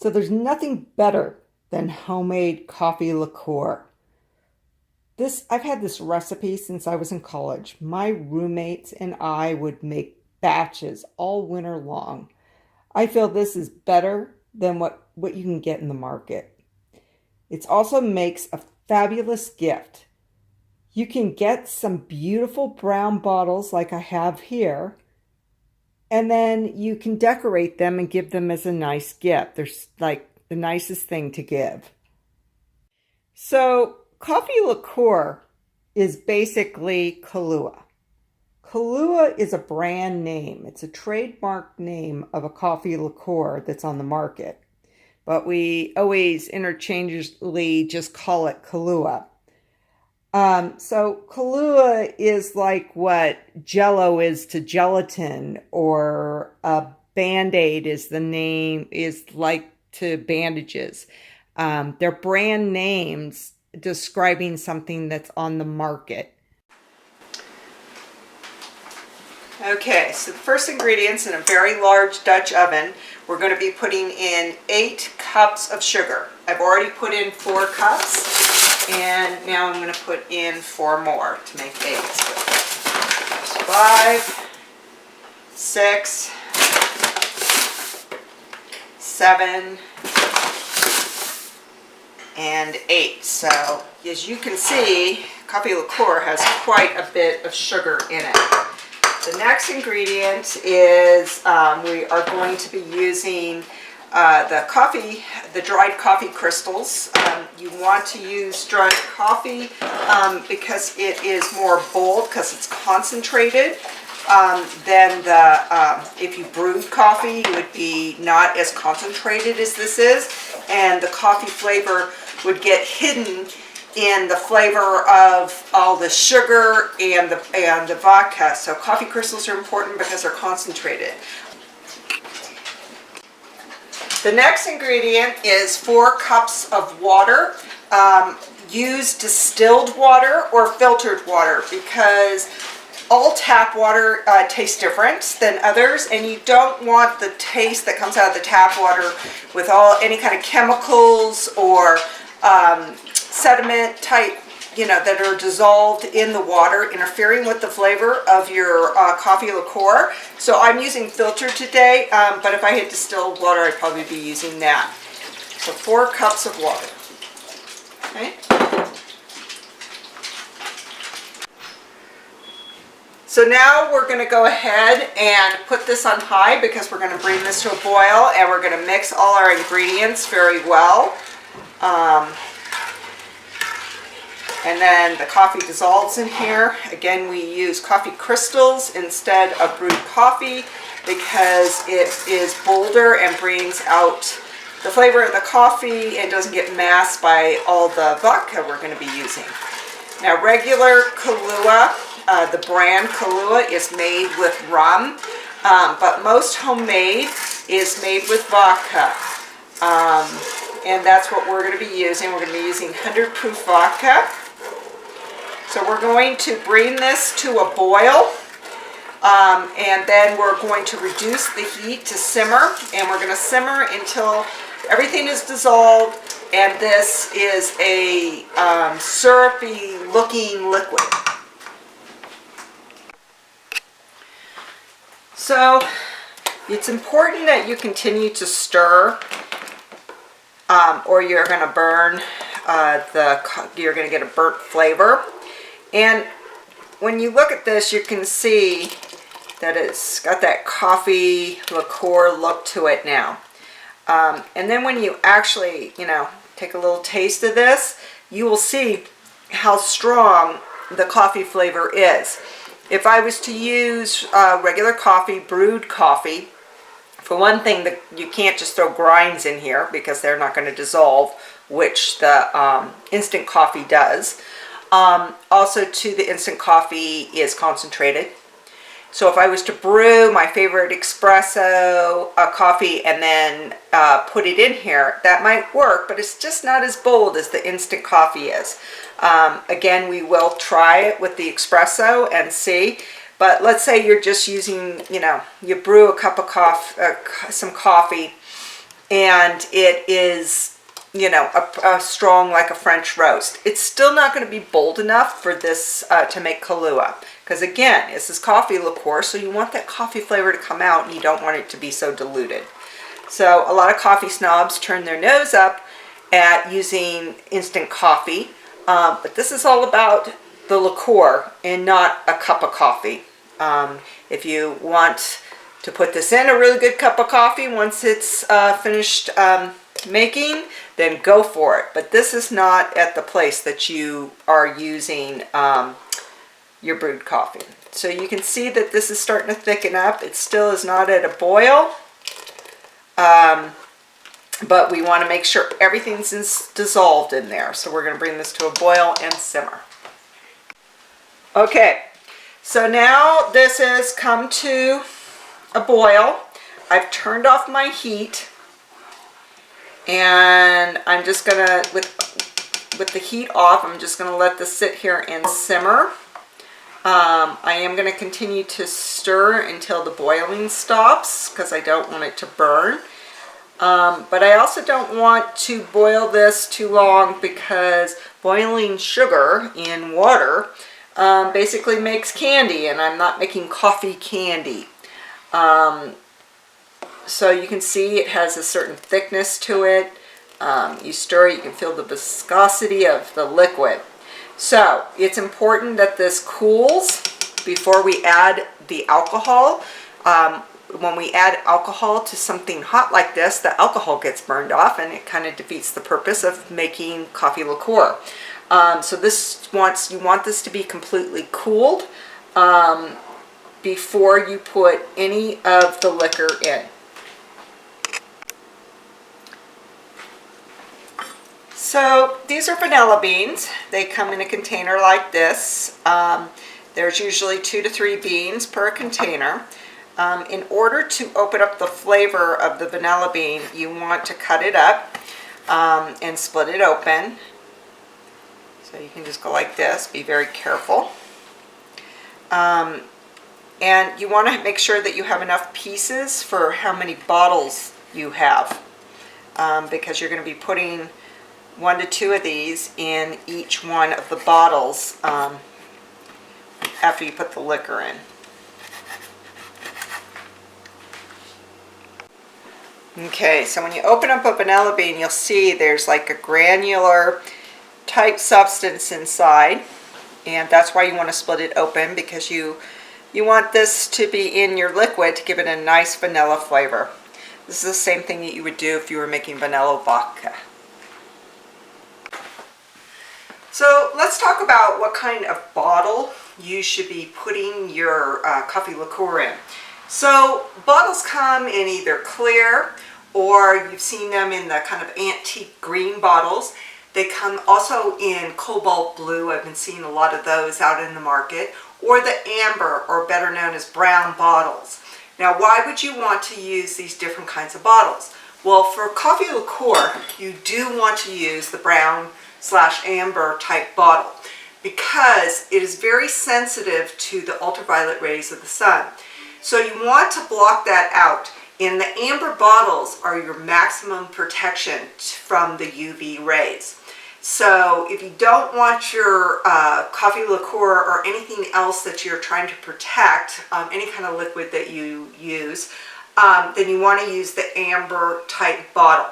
So there's nothing better than homemade coffee liqueur. I've had this recipe since I was in college. My roommates and I would make batches all winter long. I feel this is better than what you can get in the market. It also makes a fabulous gift. You can get some beautiful brown bottles like I have here, and then you can decorate them and give them as a nice gift. They're like the nicest thing to give. So, coffee liqueur is basically Kahlua. Kahlua is a brand name. It's a trademark name of a coffee liqueur that's on the market. But we always interchangeably just call it Kahlua. So Kahlua is like what Jello is to gelatin, or a Band-Aid is like to bandages. They're brand names describing something that's on the market. Okay, so the first ingredients, in a very large Dutch oven, we're going to be putting in 8 cups of sugar. I've already put in 4 cups, and now I'm going to put in 4 more to make 8. So 5, 6, 7, and 8. So as you can see, coffee liqueur has quite a bit of sugar in it. The next ingredient is we are going to be using the dried coffee crystals. You want to use dried coffee because it is more bold, because it's concentrated. Then if you brewed coffee, it would be not as concentrated as this is, and the coffee flavor would get hidden in the flavor of all the sugar and the vodka. So coffee crystals are important because they're concentrated. The next ingredient is 4 cups of water. Use distilled water or filtered water, because all tap water tastes different than others, and you don't want the taste that comes out of the tap water with any kind of chemicals or sediment type, that are dissolved in the water, interfering with the flavor of your coffee liqueur. So I'm using filtered today, but if I had distilled water, I'd probably be using that. So 4 cups of water. Okay. So now we're going to go ahead and put this on high, because we're going to bring this to a boil, and we're going to mix all our ingredients very well. And then the coffee dissolves in here. Again, we use coffee crystals instead of brewed coffee because it is bolder and brings out the flavor of the coffee and doesn't get masked by all the vodka we're going to be using. Now, regular Kahlua, the brand Kahlua, is made with rum, but most homemade is made with vodka. And that's what we're going to be using. We're going to be using 100 proof vodka. So we're going to bring this to a boil, and then we're going to reduce the heat to simmer, and we're going to simmer until everything is dissolved and this is a syrupy looking liquid. So it's important that you continue to stir, or you're going to burn you're going to get a burnt flavor. And when you look at this, you can see that it's got that coffee liqueur look to it now. And then when you actually, take a little taste of this, you will see how strong the coffee flavor is. If I was to use regular coffee, brewed coffee, for one thing, you can't just throw grinds in here because they're not going to dissolve, which the instant coffee does. Also, too, the instant coffee is concentrated. So if I was to brew my favorite espresso coffee and then put it in here, that might work, but it's just not as bold as the instant coffee is. Again, we will try it with the espresso and see. But let's say you're just using, you brew a cup of coffee, some coffee and it is, you know, a strong like a French roast. It's still not going to be bold enough for this to make Kahlua, because again, this is coffee liqueur, so you want that coffee flavor to come out, and you don't want it to be so diluted. So a lot of coffee snobs turn their nose up at using instant coffee, but this is all about the liqueur and not a cup of coffee. If you want to put this in a really good cup of coffee once it's finished making, then go for it. But this is not at the place that you are using your brewed coffee. So you can see that this is starting to thicken up. It still is not at a boil, but we want to make sure everything's dissolved in there. So we're going to bring this to a boil and simmer. Okay, so now this has come to a boil. I've turned off my heat, and I'm just gonna, with the heat off, I'm just gonna let this sit here and simmer. I am gonna continue to stir until the boiling stops, because I don't want it to burn. But I also don't want to boil this too long, because boiling sugar in water basically makes candy, and I'm not making coffee candy. So you can see it has a certain thickness to it. You stir it, you can feel the viscosity of the liquid. So it's important that this cools before we add the alcohol. When we add alcohol to something hot like this, the alcohol gets burned off, and it kind of defeats the purpose of making coffee liqueur. So you want this to be completely cooled before you put any of the liquor in. So these are vanilla beans. They come in a container like this. There's usually 2 to 3 beans per container. In order to open up the flavor of the vanilla bean, you want to cut it up and split it open. So you can just go like this. Be very careful. And you want to make sure that you have enough pieces for how many bottles you have, because you're going to be putting 1 to 2 of these in each one of the bottles after you put the liquor in. Okay, so when you open up a vanilla bean, you'll see there's like a granular type substance inside, and that's why you want to split it open, because you want this to be in your liquid to give it a nice vanilla flavor. This is the same thing that you would do if you were making vanilla vodka. So let's talk about what kind of bottle you should be putting your coffee liqueur in. So bottles come in either clear, or you've seen them in the kind of antique green bottles. They come also in cobalt blue. I've been seeing a lot of those out in the market. Or the amber, or better known as brown bottles. Now, why would you want to use these different kinds of bottles? Well, for coffee liqueur, you do want to use the brown/amber type bottle, because it is very sensitive to the ultraviolet rays of the sun. So you want to block that out. And the amber bottles are your maximum protection from the UV rays. So if you don't want your coffee liqueur or anything else that you're trying to protect, any kind of liquid that you use, then you want to use the amber type bottle.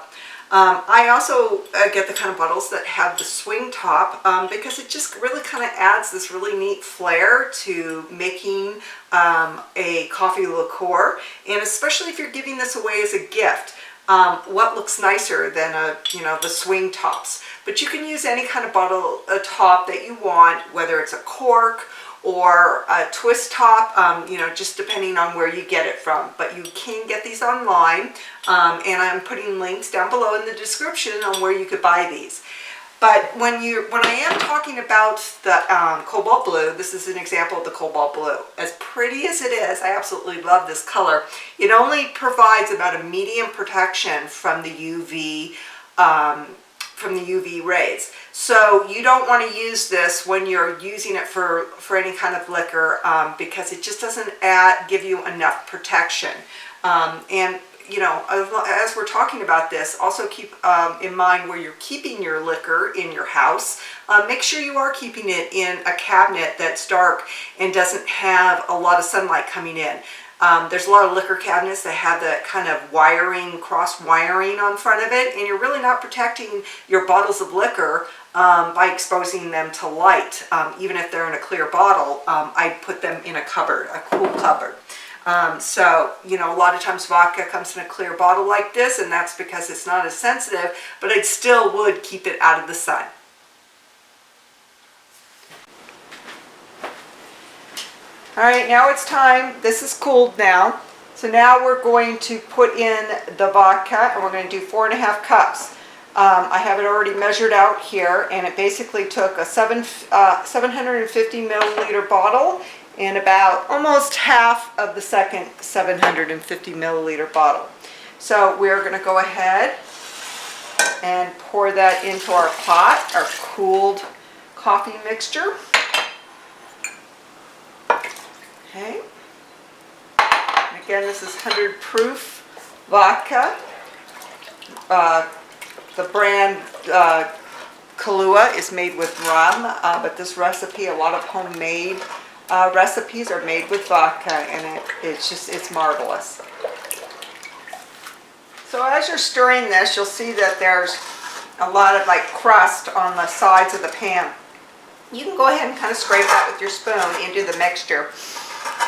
I also get the kind of bottles that have the swing top, because it just really kind of adds this really neat flair to making a coffee liqueur, and especially if you're giving this away as a gift. What looks nicer than the swing tops? But you can use any kind of bottle top that you want, whether it's a cork or a twist top, just depending on where you get it from. But you can get these online, and I'm putting links down below in the description on where you could buy these. But when I am talking about the cobalt blue, this is an example of the cobalt blue. As pretty as it is, I absolutely love this color. It only provides about a medium protection from the UV rays. So you don't want to use this when you're using it for any kind of liquor, because it just doesn't give you enough protection. And you know, as we're talking about this, also keep in mind where you're keeping your liquor in your house. Make sure you are keeping it in a cabinet that's dark and doesn't have a lot of sunlight coming in. There's a lot of liquor cabinets that have that kind of wiring, cross wiring on front of it, and you're really not protecting your bottles of liquor by exposing them to light. Even if they're in a clear bottle, I put them in a cupboard, a cool cupboard. So, you know, a lot of times vodka comes in a clear bottle like this, and that's because it's not as sensitive, but I still would keep it out of the sun. All right, now it's time. This is cooled now. So now we're going to put in the vodka, and we're going to do 4.5 cups. I have it already measured out here, and it basically took a 750 milliliter bottle and about almost half of the second 750 milliliter bottle. So we're going to go ahead and pour that into our pot, our cooled coffee mixture. Okay. And again, this is 100 proof vodka. The brand Kahlua is made with rum, but this recipe, a lot of homemade recipes are made with vodka, and it's marvelous. So as you're stirring this, you'll see that there's a lot of like crust on the sides of the pan. You can go ahead and kind of scrape that with your spoon into the mixture.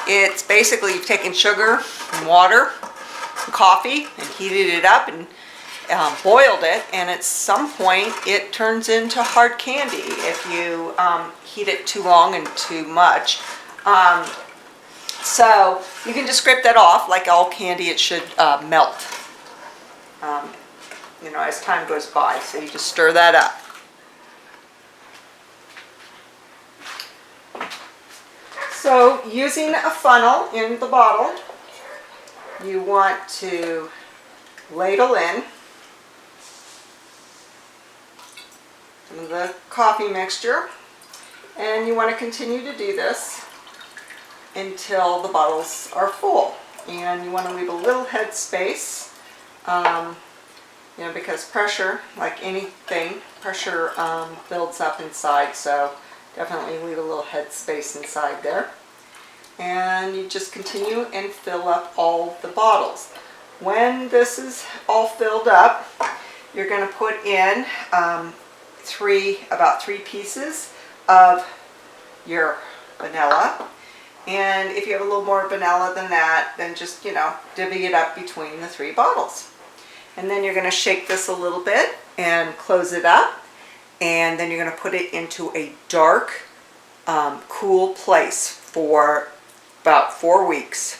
It's basically you've taken sugar and water and coffee and heated it up and boiled it, and at some point it turns into hard candy if you heat it too long and too much. So you can just scrape that off. Like all candy, it should melt, you know, as time goes by. So you just stir that up. So using a funnel in the bottle, you want to ladle in some of the coffee mixture, and you want to continue to do this until the bottles are full. And you want to leave a little head space, you know, because pressure, like anything, pressure builds up inside, so definitely leave a little head space inside there. And you just continue and fill up all the bottles. When this is all filled up, you're going to put in about 3 pieces of your vanilla. And if you have a little more vanilla than that, then just, you know, divvy it up between the 3 bottles. And then you're going to shake this a little bit and close it up. And then you're going to put it into a dark, cool place for about 4 weeks.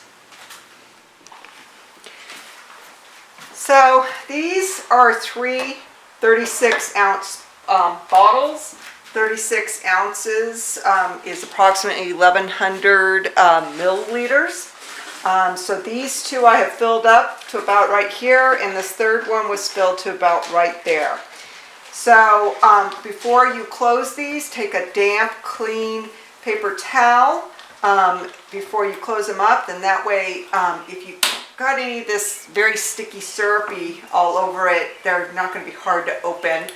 So these are 3 36-ounce bottles. 36 ounces is approximately 1,100 milliliters. So these 2 I have filled up to about right here, and this 3rd one was filled to about right there. So before you close these, take a damp, clean paper towel before you close them up. Then that way, if you got any of this very sticky syrupy all over it, they're not going to be hard to open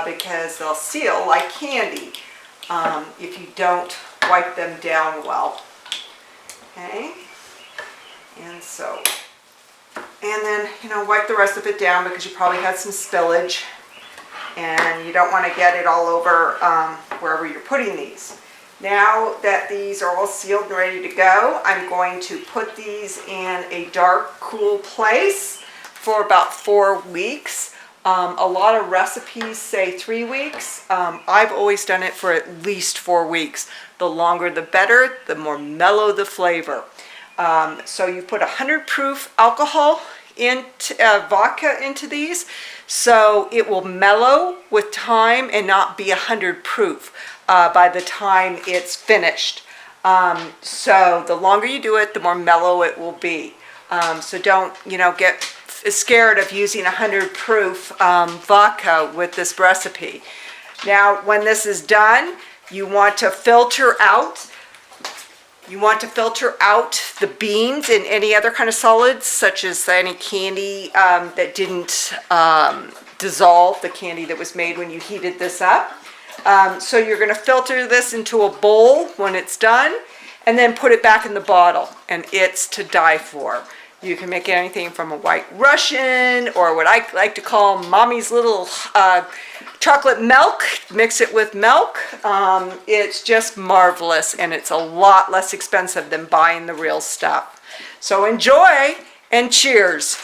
because they'll seal like candy if you don't wipe them down well. Okay, and then, you know, wipe the rest of it down because you probably had some spillage. And you don't want to get it all over wherever you're putting these. Now that these are all sealed and ready to go, I'm going to put these in a dark, cool place for about 4 weeks. A lot of recipes say 3 weeks. I've always done it for at least 4 weeks. The longer the better, the more mellow the flavor. So you put 100 proof alcohol into vodka into these, so it will mellow with time and not be 100 proof by the time it's finished. So the longer you do it, the more mellow it will be. So don't, you know, get scared of using 100 proof vodka with this recipe. Now when this is done, you want to filter out You want to filter out the beans and any other kind of solids, such as any candy that didn't dissolve, the candy that was made when you heated this up. So you're going to filter this into a bowl when it's done, and then put it back in the bottle, and it's to die for. You can make anything from a White Russian, or what I like to call Mommy's little chocolate milk. Mix it with milk. It's just marvelous, and it's a lot less expensive than buying the real stuff. So enjoy, and cheers.